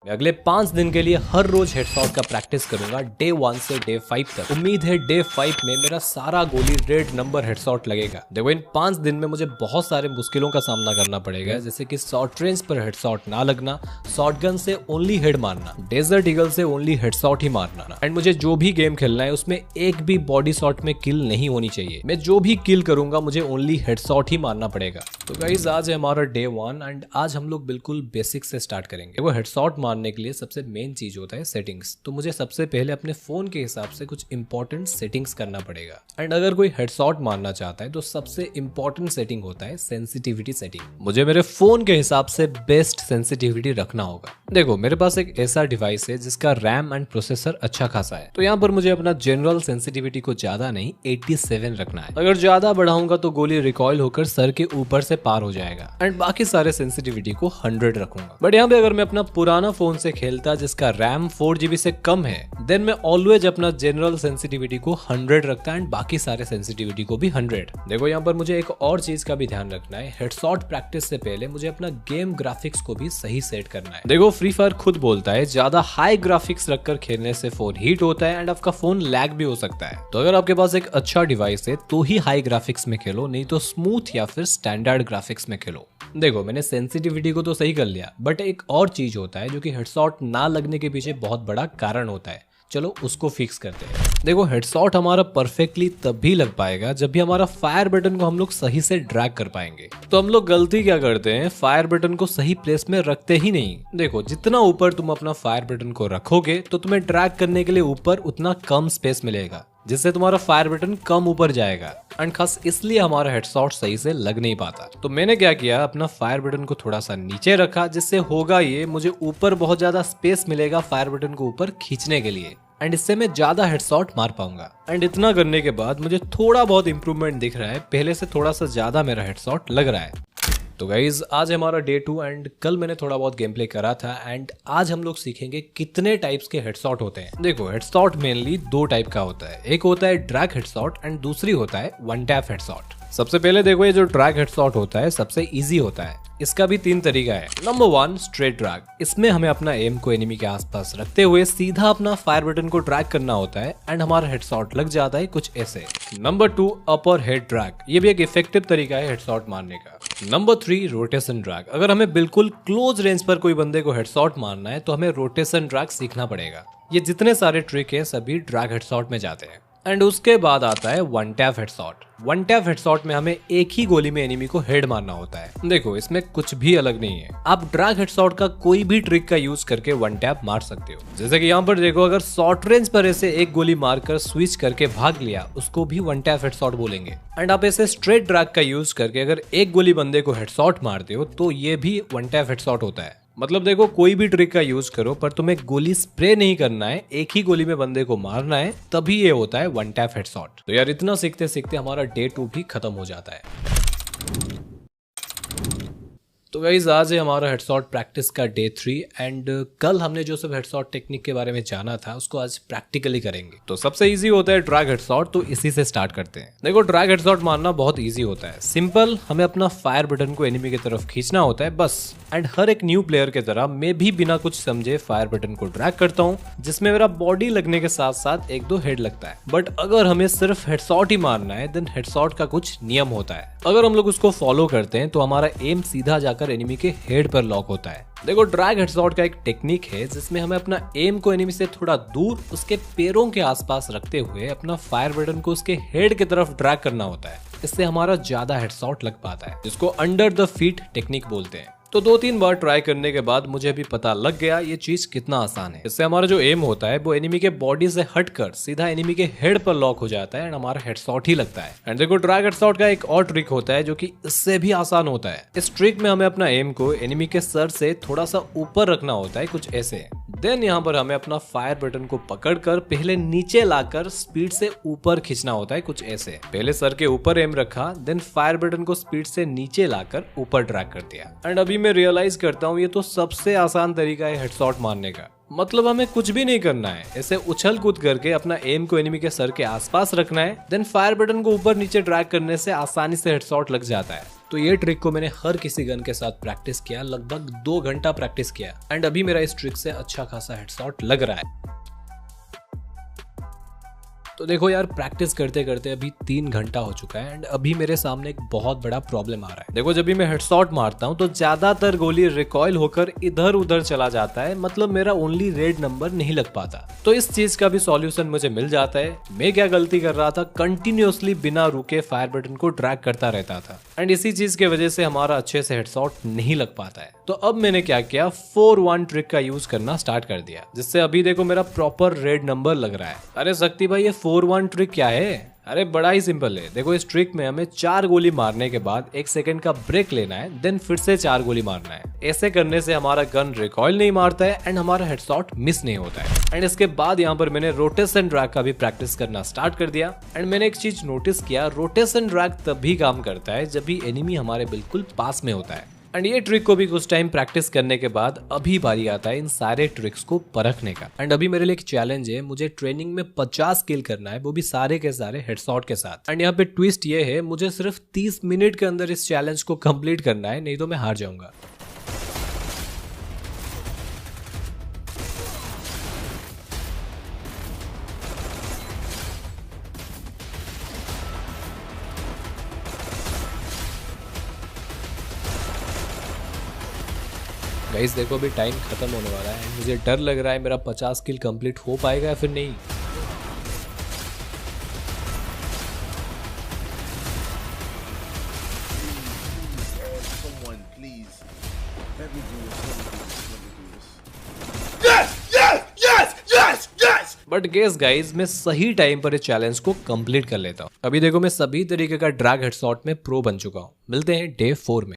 मैं अगले 5 दिन के लिए हर रोज हेडशॉट का प्रैक्टिस करूंगा, डे 1 से डे 5 तक। उम्मीद है डे 5 में मेरा सारा गोली रेड नंबर हेडशॉट लगेगा। देखो इन 5 दिन में मुझे बहुत सारे मुश्किलों का सामना करना पड़ेगा, जैसे कि शॉर्ट रेंज पर हेडशॉट ना लगना, शॉटगन से ओनली हेड मारना, डेजर्ट ईगल से ओनली हेडशॉट ही मारना, एंड मुझे जो भी गेम खेलना है उसमें एक भी बॉडी शॉट में किल नहीं होनी चाहिए। मैं जो भी किल करूंगा मुझे ओनली हेडशॉट ही मारना पड़ेगा। तो गाइस आज है हमारा डे 1 एंड आज हम लोग बिल्कुल बेसिक से स्टार्ट करेंगे। वो हेडशॉट मारने के लिए सबसे मेन चीज होता है सेटिंग्स। तो मुझे सबसे पहले अपने फोन के हिसाब से कुछ इंपॉर्टेंट सेटिंग्स करना पड़ेगा। एंड अगर कोई हेडशॉट मारना चाहता है तो सबसे इंपॉर्टेंट सेटिंग होता है सेंसिटिविटी सेटिंग। मुझे मेरे फोन के हिसाब से बेस्ट सेंसिटिविटी रखना होगा। देखो मेरे पास एक ऐसा डिवाइस है जिसका रैम एंड प्रोसेसर अच्छा खासा है, तो यहाँ पर मुझे अपना जनरल सेंसिटिविटी को ज्यादा नहीं 87 रखना है। अगर ज्यादा बढ़ाऊंगा तो गोली रिकॉइल होकर सर के ऊपर से पार हो जाएगा। एंड बाकी सारे सेंसिटिविटी को 100 रखूंगा। बट यहाँ पे अगर मैं अपना पुराना फोन से खेलता जिसका रैम 4GB से कम है, देन मैं ऑलवेज अपना जनरल सेंसिटिविटी को 100 रखता एंड बाकी सारे सेंसिटिविटी को भी 100। देखो यहाँ पर मुझे एक और चीज का भी ध्यान रखना है। हेडशॉट प्रैक्टिस से पहले मुझे अपना गेम ग्राफिक्स को भी सही सेट करना है। देखो फ्री फायर खुद बोलता है ज्यादा हाई ग्राफिक्स रखकर खेलने से फोन हीट होता है एंड आपका फोन लैग भी हो सकता है। तो अगर आपके पास एक अच्छा डिवाइस है तो ही हाई ग्राफिक्स में खेलो, नहीं तो स्मूथ या फिर स्टैंडर्ड ग्राफिक्स में खेलो। देखो मैंने सेंसिटिविटी को तो सही कर लिया, बट एक और चीज होता है जो कि हेडशॉट ना लगने के पीछे बहुत बड़ा कारण होता है। चलो उसको फिक्स करते हैं। देखो हेडशॉट हमारा परफेक्टली तब भी लग पाएगा जब भी हमारा फायर बटन को हम लोग सही से ड्रैग कर पाएंगे। तो हम लोग गलती क्या करते हैं, फायर बटन को सही प्लेस में रखते ही नहीं। देखो जितना ऊपर तुम अपना फायर बटन को रखोगे तो तुम्हें ड्रैग करने के लिए ऊपर उतना कम स्पेस मिलेगा, जिससे तुम्हारा फायर बटन कम ऊपर जाएगा एंड खास इसलिए हमारा हेडशॉट सही से लग नहीं पाता। तो मैंने क्या किया, अपना फायर बटन को थोड़ा सा नीचे रखा, जिससे होगा ये मुझे ऊपर बहुत ज्यादा स्पेस मिलेगा फायर बटन को ऊपर खींचने के लिए एंड इससे मैं ज्यादा हेडशॉट मार पाऊंगा। एंड इतना करने के बाद मुझे थोड़ा बहुत इंप्रूवमेंट दिख रहा है, पहले से थोड़ा सा ज्यादा मेरा हेडशॉट लग रहा है। तो गाइज आज हमारा डे 2 एंड कल मैंने थोड़ा बहुत गेम प्ले करा था एंड आज हम लोग सीखेंगे कितने टाइप्स के हेडशॉट होते हैं। देखो हेडशॉट मेनली 2 टाइप का होता है, एक होता है ड्रैग हेडशॉट एंड दूसरी होता है वन टैप हेडशॉट। सबसे पहले देखो ये जो ड्रैग हेडशॉट होता है सबसे इजी होता है। इसका भी 3 तरीका है। Number 1 straight drag. इसमें हमें अपना एम को एनिमी के आसपास रखते हुए सीधा अपना फायर बटन को ड्रैग करना होता है एंड हमारा हेडशॉट लग जाता है कुछ ऐसे। नंबर 2 अपर हेड ड्रैग। ये भी एक इफेक्टिव तरीका है हेडशॉट मारने का। Number 3 rotation drag. अगर हमें बिल्कुल क्लोज रेंज पर कोई बंदे को हेडशॉट मारना है तो हमें रोटेशन ड्रैग सीखना पड़ेगा। ये जितने सारे ट्रिक है सभी ड्रैग हेडशॉट में जाते हैं। एंड उसके बाद आता है one tap headshot. One tap headshot में हमें एक ही गोली में एनिमी को हेड मारना होता है। देखो इसमें कुछ भी अलग नहीं है, आप ड्रैग हेडशॉट का कोई भी ट्रिक का यूज करके वन टैप मार सकते हो। जैसे कि यहाँ पर देखो, अगर शॉर्ट रेंज पर ऐसे एक गोली मारकर स्विच करके भाग लिया, उसको भी वन टैप हेडशॉट बोलेंगे। एंड आप ऐसे स्ट्रेट ड्रैग का यूज करके अगर एक गोली बंदे को हेडशॉट मारते हो तो ये भी वन टैप हेडशॉट होता है। मतलब देखो कोई भी ट्रिक का यूज करो पर तुम्हें गोली स्प्रे नहीं करना है, एक ही गोली में बंदे को मारना है, तभी ये होता है वन टैप हेडशॉट। तो यार इतना सीखते सीखते हमारा डे 2 भी खत्म हो जाता है। तो गाइज आज है हमारा हेडशॉट प्रैक्टिस का डे 3 एंड कल हमने जो सब हेडशॉट टेक्निक के बारे में जाना था उसको आज प्रैक्टिकली करेंगे। तो सबसे इजी होता है ड्रैग हेडशॉट, तो इसी से स्टार्ट करते हैं। देखो ड्रैग हेडशॉट मारना बहुत इजी होता है, सिंपल। हमें अपना फायर बटन को एनिमी की तरफ खींचना होता है बस। एंड हर एक न्यू प्लेयर के तरह मैं भी बिना कुछ समझे फायर बटन को ड्रैग करता हूँ, जिसमें मेरा बॉडी लगने के साथ साथ 1-2 हेड लगता है। बट अगर हमें सिर्फ हेडशॉट ही मारना है देन हेडशॉट का कुछ नियम होता है। अगर हम लोग उसको फॉलो करते हैं तो हमारा एम सीधा जाकर एनिमी के हेड पर लॉक होता है। देखो ड्रैग हेडशॉट का एक टेक्निक है जिसमें हमें अपना एम को एनिमी से थोड़ा दूर उसके पैरों के आसपास रखते हुए अपना फायर बटन को उसके हेड की तरफ ड्रैग करना होता है। इससे हमारा ज्यादा हेडशॉट लग पाता है, जिसको अंडर द फीट टेक्निक बोलते हैं। तो 2-3 बार ट्राई करने के बाद मुझे भी पता लग गया ये चीज कितना आसान है। इससे हमारा जो एम होता है वो एनिमी के बॉडी से हटकर सीधा एनिमी के हेड पर लॉक हो जाता है एंड हमारा हेडशॉट ही लगता है। एंड देखो ड्रैग हेडशॉट का एक और ट्रिक होता है जो कि इससे भी आसान होता है। इस ट्रिक में हमें अपना एम को एनिमी के सर से थोड़ा सा ऊपर रखना होता है कुछ ऐसे। देन यहाँ पर हमें अपना फायर बटन को पकड़कर पहले नीचे लाकर स्पीड से ऊपर खींचना होता है कुछ ऐसे। पहले सर के ऊपर एम रखा, देन फायर बटन को स्पीड से नीचे लाकर ऊपर ड्रैग कर दिया। एंड अभी मैं रियलाइज करता हूँ ये तो सबसे आसान तरीका है हेडशॉट मारने का। मतलब हमें कुछ भी नहीं करना है, ऐसे उछल कूद करके अपना एम को एनिमी के सर के आसपास रखना है, देन फायर बटन को ऊपर नीचे ड्रैग करने से आसानी से हेडशॉट लग जाता है। तो ये ट्रिक को मैंने हर किसी गन के साथ प्रैक्टिस किया, लगभग 2 घंटा प्रैक्टिस किया एंड अभी मेरा इस ट्रिक से अच्छा खासा हेडशॉट लग रहा है। तो देखो यार, प्रैक्टिस करते करते अभी 3 घंटा हो चुका है एंड अभी मेरे सामने एक बहुत बड़ा प्रॉब्लम आ रहा है। देखो, जब भी मैं हेडशॉट मारता हूँ तो ज्यादातर गोली रिकॉइल होकर इधर उधर चला जाता है, मतलब मेरा ओनली रेड नंबर नहीं लग पाता। तो इस चीज का भी सॉल्यूशन मुझे मिल जाता है। मैं क्या गलती कर रहा था, कंटिन्यूअसली बिना रुके फायर बटन को ड्रैग करता रहता था एंड इसी चीज की वजह से हमारा अच्छे से हेडशॉट नहीं लग पाता है। तो अब मैंने क्या किया, 4-1 ट्रिक का यूज करना स्टार्ट कर दिया, जिससे अभी देखो मेरा प्रॉपर रेड नंबर लग रहा है। अरे शक्ति भाई, ये 4-1 ट्रिक क्या है? अरे बड़ा ही सिंपल है। देखो, इस ट्रिक में हमें 4 गोली मारने के बाद 1 सेकंड का ब्रेक लेना है, देन फिर से 4 गोली मारना है। ऐसे करने से हमारा गन रिकॉइल नहीं मारता है एंड हमारा हेडशॉट मिस नहीं होता है। एंड इसके बाद यहाँ पर मैंने रोटेशन ड्रैग का भी प्रैक्टिस करना स्टार्ट कर दिया एंड मैंने एक चीज नोटिस किया, रोटेशन ड्रैग तभी काम करता है जब भी एनिमी हमारे बिल्कुल पास में होता है। एंड ये ट्रिक को भी कुछ टाइम प्रैक्टिस करने के बाद अभी बारी आता है इन सारे ट्रिक्स को परखने का। एंड अभी मेरे लिए एक चैलेंज है, मुझे ट्रेनिंग में 50 किल करना है, वो भी सारे के सारे हेडशॉट के साथ। एंड यहाँ पे ट्विस्ट ये है, मुझे सिर्फ 30 मिनट के अंदर इस चैलेंज को कंप्लीट करना है, नहीं तो मैं हार जाऊंगा। गाइस देखो, अभी टाइम खत्म होने वाला है, मुझे डर लग रहा है मेरा 50 किल कंप्लीट हो पाएगा या फिर नहीं। बट गेस गाइज, मैं सही टाइम पर इस चैलेंज को कंप्लीट कर लेता हूँ। अभी देखो, मैं सभी तरीके का ड्रैग हेडशॉट में प्रो बन चुका हूँ। मिलते हैं डे 4 में।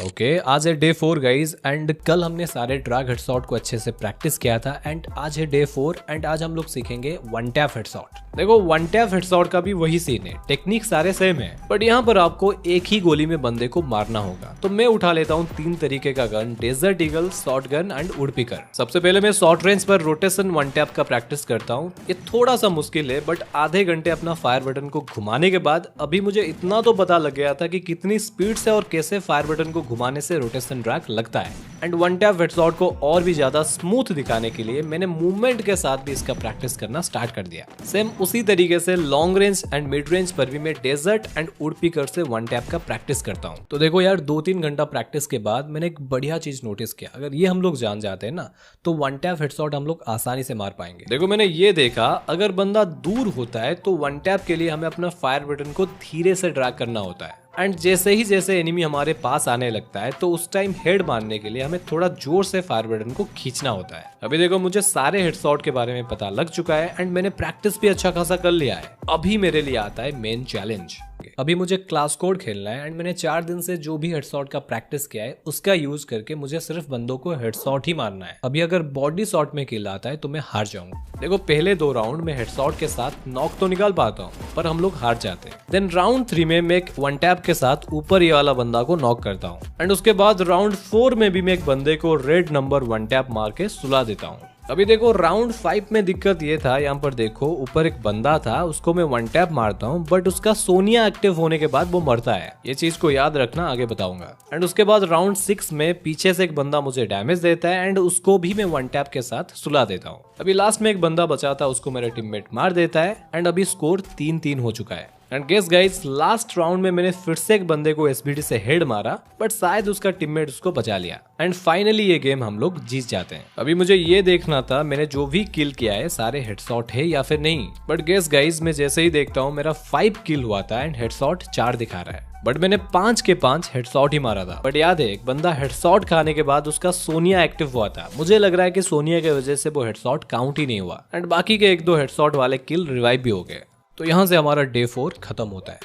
ओके, आज है डे 4 गाइज एंड कल हमने सारे ड्रैग हेडशॉट को अच्छे से प्रैक्टिस किया था एंड आज है डे 4 एंड आज हम लोग सीखेंगे 1 टैप हेडशॉट। देखो, 1 टैप हेडशॉट का भी वही सीन है, टेक्निक सारे सेम है, बट यहाँ पर आपको एक ही गोली में बंदे को मारना होगा। तो मैं उठा लेता हूँ 3 तरीके का gun, desert eagle, shotgun and woodpecker. सबसे पहले मैं शॉर्ट रेंज पर रोटेशन 1 टैप का प्रैक्टिस करता हूँ। ये थोड़ा सा मुश्किल है, बट आधे घंटे अपना फायर बटन को घुमाने के बाद अभी मुझे इतना तो पता लग गया था कि कितनी स्पीड से और कैसे फायर बटन को घुमाने से रोटेशन ड्रैग लगता है। एंड 1 टैप हेडशॉट को और भी ज्यादा स्मूथ दिखाने के लिए मैंने मूवमेंट के साथ भी इसका प्रैक्टिस करना स्टार्ट कर दिया। सेम उसी तरीके से long range and mid range पर भी मैं डेजर्ट एंड वुडपिकर से 1 टैप का प्रैक्टिस करता हूँ। तो देखो यार, 2-3 घंटा प्रैक्टिस के बाद मैंने एक बढ़िया चीज नोटिस किया, अगर ये हम लोग जान जाते हैं ना तो 1 टैप हेडशॉट हम लोग आसानी से मार पाएंगे। देखो, मैंने ये देखा, अगर बंदा दूर होता है तो 1 टैप के लिए हमें अपना फायर बटन को धीरे से ड्रैग करना होता है एंड जैसे एनिमी हमारे पास आने लगता है तो उस टाइम हेड मारने के लिए हमें थोड़ा जोर से फायर बटन को खींचना होता है। अभी देखो, मुझे सारे हेडशॉट के बारे में पता लग चुका है एंड मैंने प्रैक्टिस भी अच्छा खासा कर लिया है। अभी मेरे लिए आता है मेन चैलेंज। अभी मुझे क्लास कोड खेलना है एंड मैंने 4 दिन से जो भी हेडशॉट का प्रैक्टिस किया है उसका यूज करके मुझे सिर्फ बंदों को हेडशॉट ही मारना है। अभी अगर बॉडी शॉट में किल आता है तो मैं हार जाऊंगा। देखो, पहले 2 राउंड में हेडशॉट के साथ नॉक तो निकाल पाता हूँ, पर हम लोग हार जाते हैं। देन राउंड 3 में मैं एक 1 टैप के साथ ऊपर ये वाला बंदा को नॉक करता हूँ एंड उसके बाद राउंड 4 में भी मैं एक बंदे को रेड नंबर 1 टैप मार के सुला देता हूँ। अभी देखो, राउंड 5 में दिक्कत ये था, यहाँ पर देखो ऊपर एक बंदा था, उसको मैं 1 टैप मारता हूँ बट उसका सोनिया एक्टिव होने के बाद वो मरता है। ये चीज को याद रखना, आगे बताऊंगा। एंड उसके बाद राउंड 6 में पीछे से एक बंदा मुझे डैमेज देता है एंड उसको भी मैं 1 टैप के साथ सुला देता हूँ। अभी लास्ट में एक बंदा बचा था, उसको मेरा टीममेट मार देता है एंड अभी स्कोर 3-3 हो चुका है। And guess guys, last round में मैंने फिर से एक बंदे को एसबीडी से हेड मारा बट शायद उसका टीममेट उसको बचा लिया एंड फाइनली ये गेम हम लोग जीत जाते हैं। अभी मुझे ये देखना था मैंने जो भी किल किया है सारे हेडशॉट है या फिर नहीं। बट गेस गाइस, मैं जैसे ही देखता हूँ मेरा 5 किल हुआ था एंड हेडशॉट 4 दिखा रहा है, बट मैंने 5 के 5 हेडशॉट ही मारा था। बट याद है, एक बंदा हेडशॉट खाने के बाद उसका सोनिया एक्टिव हुआ था। मुझे लग रहा है कि सोनिया की वजह से वो हेडशॉट काउंट ही नहीं हुआ एंड बाकी के 1-2 हेडशॉट वाले किल रिवाइव भी हो गए। तो यहाँ से हमारा डे 4 खत्म होता है।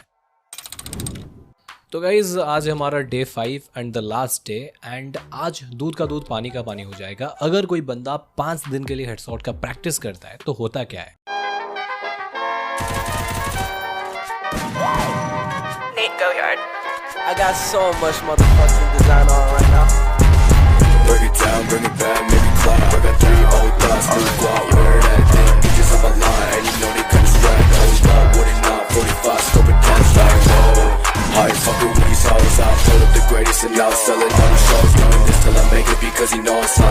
तो गाइज, आज हमारा day 5 and the last day and आज दूध का दूध पानी का पानी हो जाएगा। अगर कोई बंदा 5 दिन के लिए हेडशॉट का प्रैक्टिस करता है तो होता क्या है। I got so much motherfucking design on right now. Break it down, bring it back, make it clap. I got 3 old thoughts, new squad, where that damn bitches on my line, and you know they couldn't strike. Hold up, what it not, 45, scoping down, like, whoa. High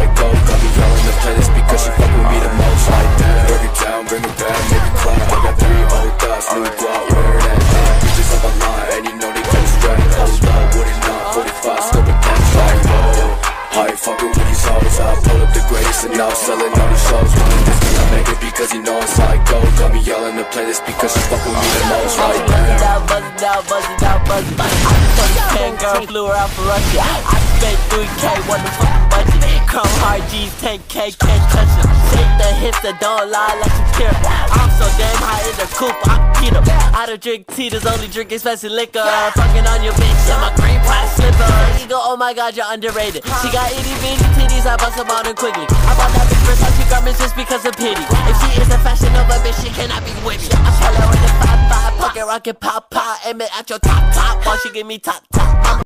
psycho. Got me all in the playlist because she fuck with me the most. Like that, break it down, bring it back, make it clap. I got 3 old thoughts, new guap, where that at? Bitches up online, and you know they got a strap. Hold up, what it not, 45, scope it down, like whoa. I ain't fucking with these hoes, I pull up the greatest and now I'm selling all these shows. Wanting this thing I make it because you know I'm psycho. Got me all in the playlist because she fuck with me the most. Like that, buzz it out, buzz it out, buzz it out. I told the 10 girl flew her out for Russia. I spent 3K, what the fuck budget? Chrome hard G's, 10K, can't touch it. Take the hits that don't lie like Shakira. I'm so damn high in the coupe, I'm keto. I don't drink tea, there's only drink expensive liquor. Fucking on your bitch in my green pie slipper. She go, oh my god, you're underrated. She got itty bitty titties, I bust them on her quickly. I bought that bitch Versace garments just because of pity. If she is a fashion Nova bitch, she cannot be with me. I tell her with the 5-5, pocket rocket pop pop, aim it at your top while she give me top.